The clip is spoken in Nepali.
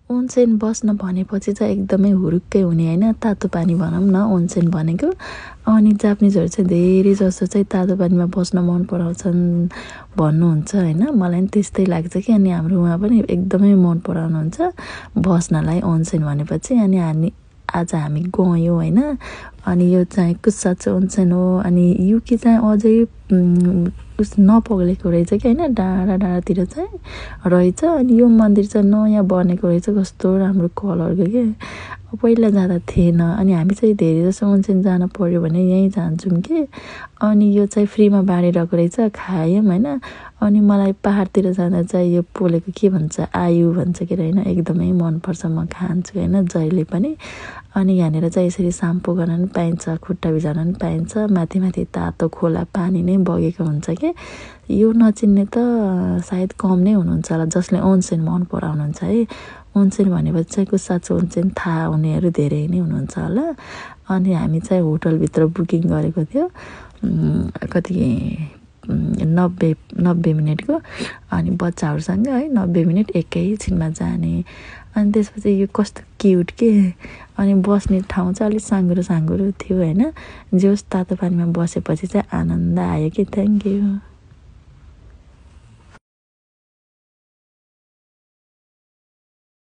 ओन्सेन बस्न भनेपछि चाहिँ एकदमै हुरुक्कै हुने होइन, तातो पानी भनौँ न ओन्सेन भनेको। अनि जापानिजहरू चाहिँ धेरै जसो चाहिँ तातो पानीमा बस्न मन पराउँछन् भन्नुहुन्छ होइन। मलाई पनि त्यस्तै लाग्छ कि। अनि हाम्रो उहाँ पनि एकदमै मन पराउनुहुन्छ बस्नलाई ओन्सेन भनेपछि। अनि आज हामी गयौँ होइन। अनि यो चाहिँ कुसात्सु ओन्सेन हो। अनि युकी चाहिँ अझै उस नपग्लेको रहेछ कि होइन, डाँडा डाँडातिर चाहिँ रहेछ। अनि यो मन्दिर चाहिँ नयाँ बनेको रहेछ, कस्तो राम्रो कलरको के। पहिला जाँदा थिएन। अनि हामी चाहिँ धेरै जसो ओन्सेन जान पऱ्यो भने यहीँ जान्छौँ कि। अनि यो चाहिँ फ्रीमा बाँडिरहेको रहेछ, खायौँ होइन। अनि मलाई पाहाडतिर जाँदा चाहिँ यो पोलेको के भन्छ, आयु भन्छ के होइन, एकदमै मनपर्छ, म खान्छु होइन जहिले पनि। अनि यहाँनिर चाहिँ यसरी साम्पो गर्न पनि पाइन्छ, खुट्टा भिजाउन पनि पाइन्छ। माथि माथि तातो खोला पानी नै बगेको हुन्छ कि। यो नचिन्ने त सायद कम नै हुनुहुन्छ होला जसले ओन्सेन मन पराउनुहुन्छ है। ओन्सेन भनेपछि चाहिँ कुसात्सु ओन्सेन थाहा हुनेहरू धेरै नै हुनुहुन्छ होला। अनि हामी चाहिँ होटलभित्र बुकिङ गरेको थियो कति 90 मिनटको। अनि बच्चाहरूसँग है 90 मिनट एकैछिनमा जाने। अनि त्यसपछि यो कस्तो क्युट के। अनि बस्ने ठाउँ चाहिँ अलिक साँघुरो साँघुरो थियो होइन। जे होस् तातो पानीमा बसेपछि चाहिँ आनन्द आयो कि। Thank you.